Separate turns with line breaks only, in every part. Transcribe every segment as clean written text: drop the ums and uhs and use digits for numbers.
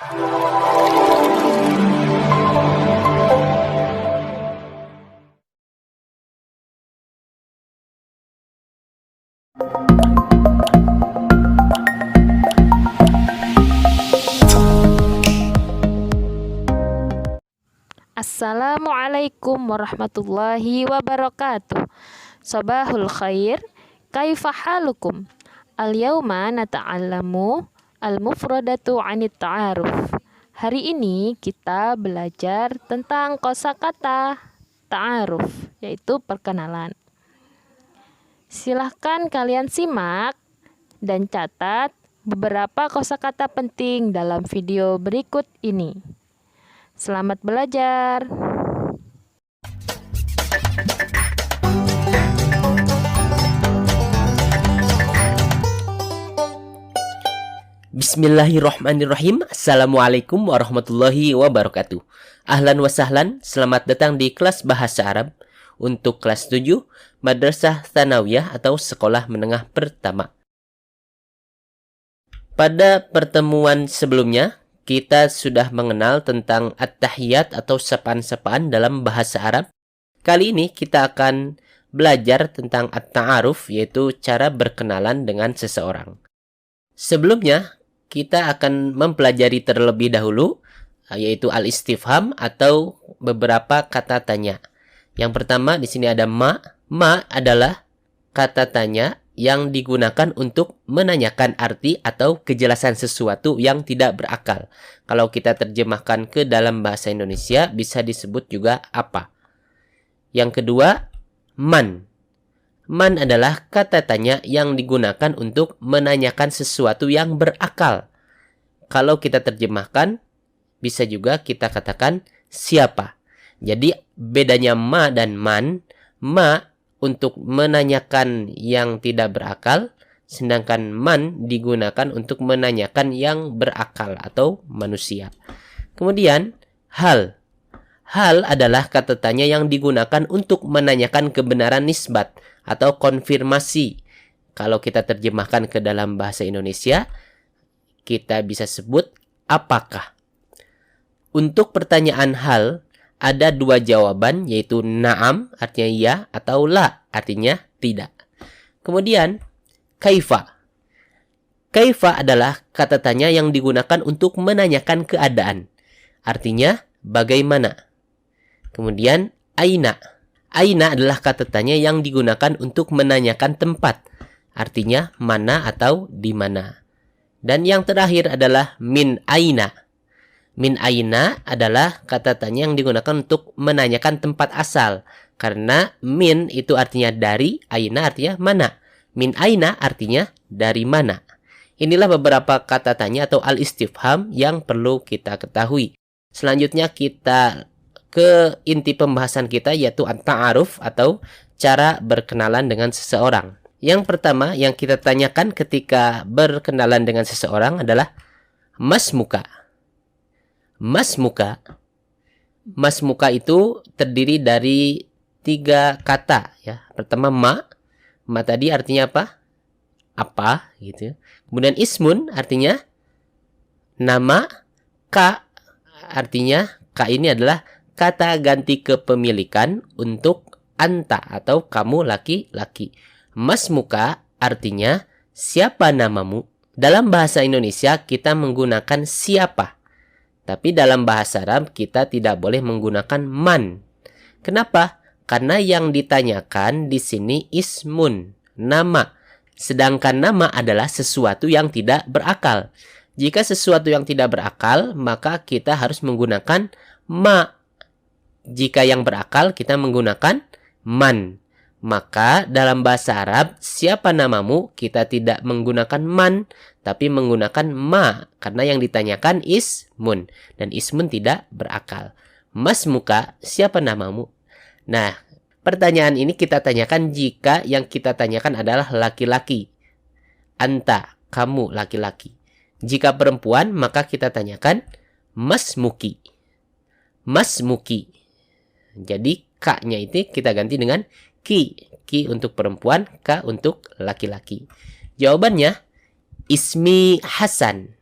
Assalamualaikum warahmatullahi wabarakatuh. Sabahul khair, kaifa halukum? Al-yawma nata'allamu al-mufradatu 'anit ta'aruf. Hari ini kita belajar tentang kosakata ta'aruf, yaitu perkenalan. Silahkan kalian simak dan catat beberapa kosakata penting dalam video berikut ini. Selamat belajar.
Bismillahirrahmanirrahim. Assalamualaikum warahmatullahi wabarakatuh. Ahlan wa sahlan, selamat datang di kelas Bahasa Arab untuk kelas 7 Madrasah Tsanawiyah atau Sekolah Menengah Pertama. Pada pertemuan sebelumnya, kita sudah mengenal tentang at-tahiyat atau sapaan-sapaan dalam bahasa Arab. Kali ini kita akan belajar tentang at-ta'aruf, yaitu cara berkenalan dengan seseorang. Sebelumnya, kita akan mempelajari terlebih dahulu, yaitu al-istifham atau beberapa kata tanya. Yang pertama di sini ada ma. Ma adalah kata tanya yang digunakan untuk menanyakan arti atau kejelasan sesuatu yang tidak berakal. Kalau kita terjemahkan ke dalam bahasa Indonesia, bisa disebut juga apa. Yang kedua, man. Man adalah kata tanya yang digunakan untuk menanyakan sesuatu yang berakal. Kalau kita terjemahkan, bisa juga kita katakan siapa. Jadi bedanya ma dan man, ma untuk menanyakan yang tidak berakal, sedangkan man digunakan untuk menanyakan yang berakal atau manusia. Kemudian, hal. Hal adalah kata tanya yang digunakan untuk menanyakan kebenaran nisbat atau konfirmasi. Kalau kita terjemahkan ke dalam bahasa Indonesia, kita bisa sebut apakah. Untuk pertanyaan hal, ada dua jawaban, yaitu na'am, artinya iya, atau la, artinya tidak. Kemudian, kaifa. Kaifa adalah kata tanya yang digunakan untuk menanyakan keadaan. Artinya, bagaimana. Kemudian, aina. Aina adalah kata tanya yang digunakan untuk menanyakan tempat. Artinya, mana atau di mana. Dan yang terakhir adalah min aina. Min aina adalah kata tanya yang digunakan untuk menanyakan tempat asal. Karena min itu artinya dari, aina artinya mana. Min aina artinya dari mana. Inilah beberapa kata tanya atau al-istifham yang perlu kita ketahui. Selanjutnya kita ke inti pembahasan kita, yaitu at-ta'aruf atau cara berkenalan dengan seseorang. Yang pertama yang kita tanyakan ketika berkenalan dengan seseorang adalah mas muka. Mas muka. Mas muka itu terdiri dari 3 kata ya. Pertama ma. Ma tadi artinya apa? Apa gitu. Kemudian ismun artinya nama. Ka artinya ini adalah kata ganti kepemilikan untuk anta atau kamu laki-laki. Mas muka artinya siapa namamu. Dalam bahasa Indonesia kita menggunakan siapa. Tapi dalam bahasa Arab kita tidak boleh menggunakan man. Kenapa? Karena yang ditanyakan di sini ismun, nama. Sedangkan nama adalah sesuatu yang tidak berakal. Jika sesuatu yang tidak berakal, maka kita harus menggunakan ma. Jika yang berakal, kita menggunakan man. Maka dalam bahasa Arab, siapa namamu? Kita tidak menggunakan man, tapi menggunakan ma. Karena yang ditanyakan ismun. Dan ismun tidak berakal. Mas muka, siapa namamu? Nah, pertanyaan ini kita tanyakan jika yang kita tanyakan adalah laki-laki. Anta, kamu laki-laki. Jika perempuan, maka kita tanyakan mas muki. Mas muki. Jadi, ka-nya itu kita ganti dengan ki. Ki untuk perempuan, ka untuk laki-laki. Jawabannya, ismi Hasan.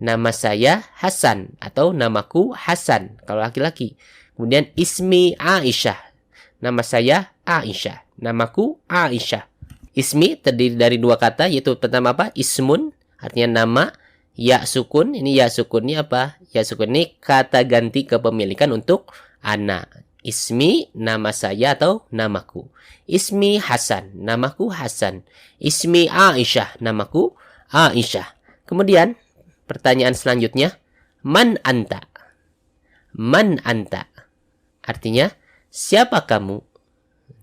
nama saya Hasan atau namaku Hasan kalau laki-laki. Kemudian ismi Aisyah, nama saya Aisyah, namaku Aisyah. Ismi terdiri dari dua kata, yaitu pertama apa? Ismun, artinya nama. Ya sukun, ini ya sukun ini apa? Ya sukun ini kata ganti kepemilikan untuk ana. Ismi, nama saya atau namaku. Ismi Hasan, namaku Hasan. Ismi Aisyah, namaku Aisyah. Kemudian pertanyaan selanjutnya, man anta? Man anta? Artinya, siapa kamu?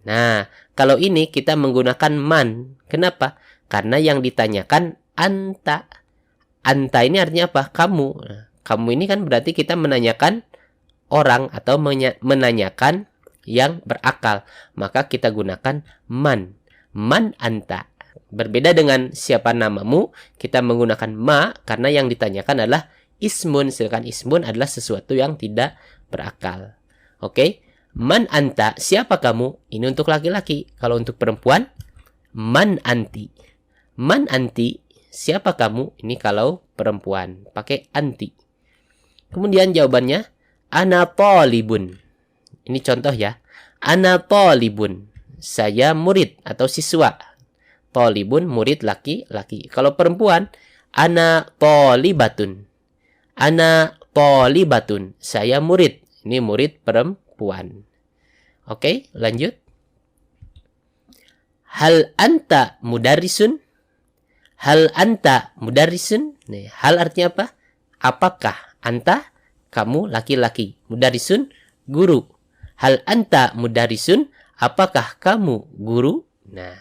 Nah, kalau ini kita menggunakan man. Kenapa? Karena yang ditanyakan anta. Anta ini artinya apa? Kamu. Nah, kamu ini kan berarti kita menanyakan orang atau menanyakan yang berakal. Maka kita gunakan man. Man anta. Berbeda dengan siapa namamu, kita menggunakan ma karena yang ditanyakan adalah ismun. Sedangkan ismun adalah sesuatu yang tidak berakal. Oke? Man anta, siapa kamu? Ini untuk laki-laki. Kalau untuk perempuan, man anti. Man anti, siapa kamu? Ini kalau perempuan, pakai anti. Kemudian jawabannya, ana talibun. Ini contoh ya. Ana talibun. Saya murid atau siswa. Talibun, murid laki-laki. Kalau perempuan, ana talibatun. Ana talibatun. Saya murid. Ini murid perempuan. Oke, lanjut. Hal anta mudarrisun? Hal anta mudarrisun? Nih, hal artinya apa? Apakah? Anta, kamu laki-laki. Mudarrisun, guru. Hal anta mudarrisun? Apakah kamu guru? Nah,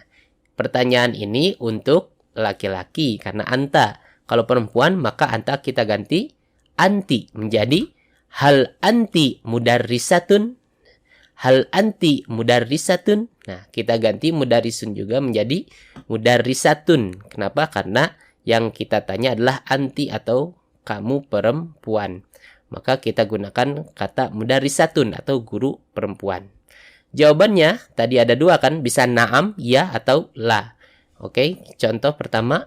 pertanyaan ini untuk laki-laki karena anta. Kalau perempuan maka anta kita ganti anti menjadi hal anti mudarrisatun. Hal anti mudarrisatun. Nah, kita ganti mudarrisun juga menjadi mudarrisatun. Kenapa? Karena yang kita tanya adalah anti atau kamu perempuan. Maka kita gunakan kata mudarrisatun atau guru perempuan. Jawabannya tadi ada dua kan? Bisa na'am, ya atau la. Oke, contoh pertama.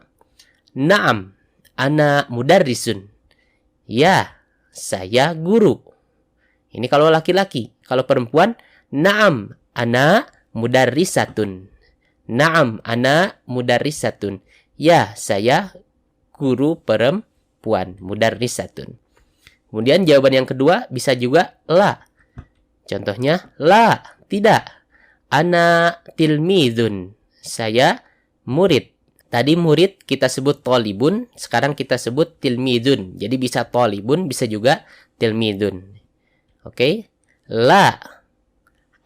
Na'am, ana mudarrisun. Ya, saya guru. Ini kalau laki-laki. Kalau perempuan, na'am, ana mudarrisatun. Na'am, ana mudarrisatun. Ya, saya guru perempuan. Mudarrisatun. Kemudian jawaban yang kedua bisa juga la. Contohnya, la, tidak. Ana tilmidun. Saya murid. Tadi murid kita sebut tolibun. Sekarang kita sebut tilmidun. Jadi bisa tolibun, bisa juga tilmidun. Oke, la,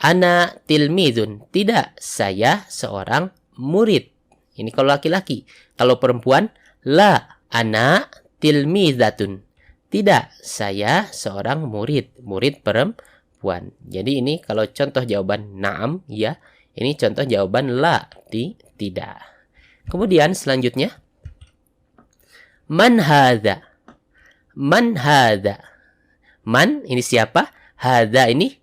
ana tilmidun. Tidak, saya seorang murid. Ini kalau laki-laki. Kalau perempuan, la, ana tilmidatun. Tidak, saya seorang murid. Murid perempuan. Jadi ini kalau contoh jawaban na'am, ya. Ini contoh jawaban la, tidak. Kemudian selanjutnya, man hadza? Man hadza? Man, ini siapa? Hadza ini.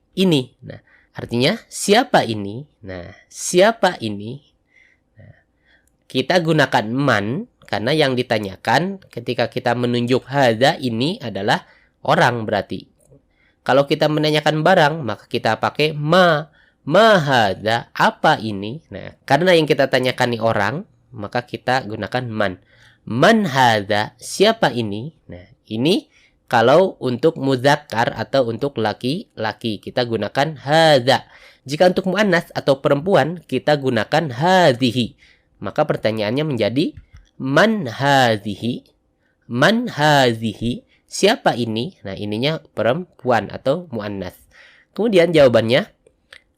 Nah, artinya siapa ini? Nah, siapa ini? Nah, kita gunakan man karena yang ditanyakan ketika kita menunjuk hadza ini adalah orang berarti. Kalau kita menanyakan barang, maka kita pakai ma. Ma hadza, apa ini? Nah, karena yang kita tanyakan ini orang, maka kita gunakan man. Man hadza, siapa ini? Nah, ini kalau untuk muzakkar atau untuk laki-laki, kita gunakan hadza. Jika untuk muannas atau perempuan, kita gunakan hadhihi. Maka pertanyaannya menjadi man hadhihi? Man hadhihi? Siapa ini? Nah, ininya perempuan atau muannas. Kemudian jawabannya,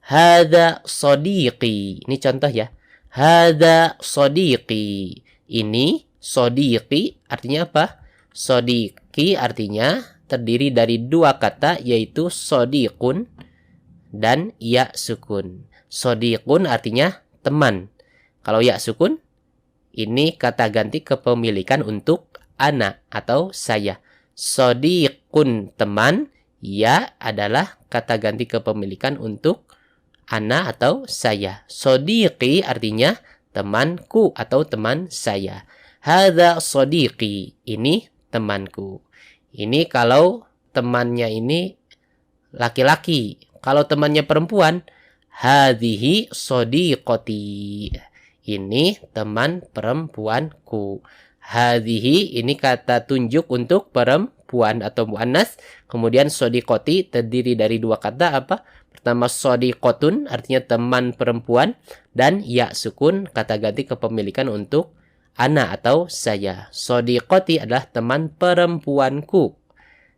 hadza sadiqi. Ini contoh ya. Hadza sadiqi. Ini sadiqi artinya apa? Sadiqi artinya terdiri dari dua kata yaitu sadiqun dan ya sukun. Sadiqun artinya teman. Kalau ya sukun ini kata ganti kepemilikan untuk ana atau saya. Sadiqun teman, ya adalah kata ganti kepemilikan untuk ana atau saya. Sadiqi artinya temanku atau teman saya. Hadza sadiqi. Ini temanku. Ini kalau temannya ini laki-laki. Kalau temannya perempuan, hadhihi shadiqati. Ini teman perempuanku. Hadhihi ini kata tunjuk untuk perempuan atau muannas. Kemudian shadiqati terdiri dari dua kata apa? Pertama shadiqatun artinya teman perempuan dan ya sukun kata ganti kepemilikan untuk ana atau saya. Shadiqati adalah teman perempuanku.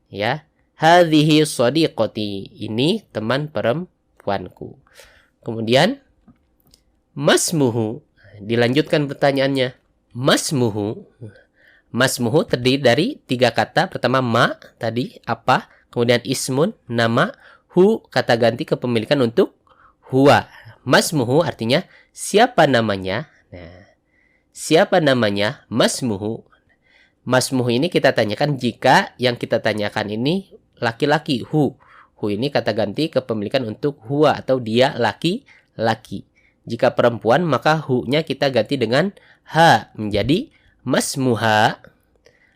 Ya. Hadhihi shadiqati. Ini teman perempuanku. Kemudian masmuhu. Dilanjutkan pertanyaannya. Masmuhu. Masmuhu terdiri dari tiga kata. Pertama ma tadi apa. Kemudian ismun nama. Hu kata ganti kepemilikan untuk huwa. Masmuhu artinya siapa namanya. Nah, siapa namanya? Masmuhu. Masmuhu ini kita tanyakan jika yang kita tanyakan ini laki-laki. Hu ini kata ganti kepemilikan untuk huwa atau dia laki-laki. Jika perempuan maka hu-nya kita ganti dengan ha menjadi masmuha.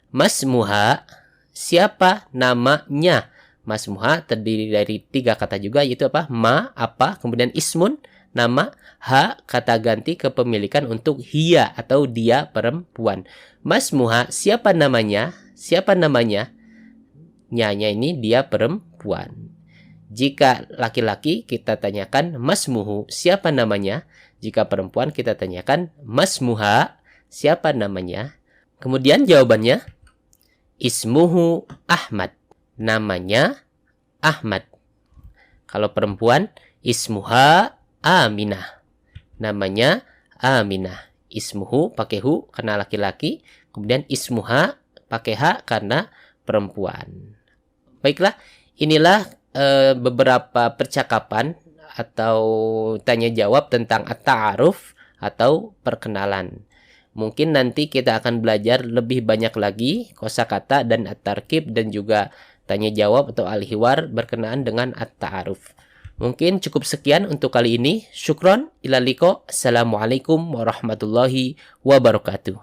Masmuha siapa namanya? Masmuha terdiri dari tiga kata juga yaitu apa? Ma apa, kemudian ismun nama, ha kata ganti kepemilikan untuk hiya atau dia perempuan. Masmuha siapa namanya? Siapa namanya? Nyanya ini dia perempuan. Jika laki-laki kita tanyakan masmuhu siapa namanya? Jika perempuan kita tanyakan masmuha siapa namanya? Kemudian jawabannya ismuhu Ahmad. Namanya Ahmad. Kalau perempuan ismuha Aminah. Namanya Aminah. Ismuhu pakai hu karena laki-laki, kemudian ismuha pakai ha karena perempuan. Baiklah, inilah beberapa percakapan atau tanya jawab tentang at-ta'aruf atau perkenalan. Mungkin nanti kita akan belajar lebih banyak lagi kosakata dan at-tarkib dan juga tanya jawab atau al-hiwar berkenaan dengan at-ta'aruf. Mungkin cukup sekian untuk kali ini. Syukron, ila liqa. Assalamualaikum warahmatullahi wabarakatuh.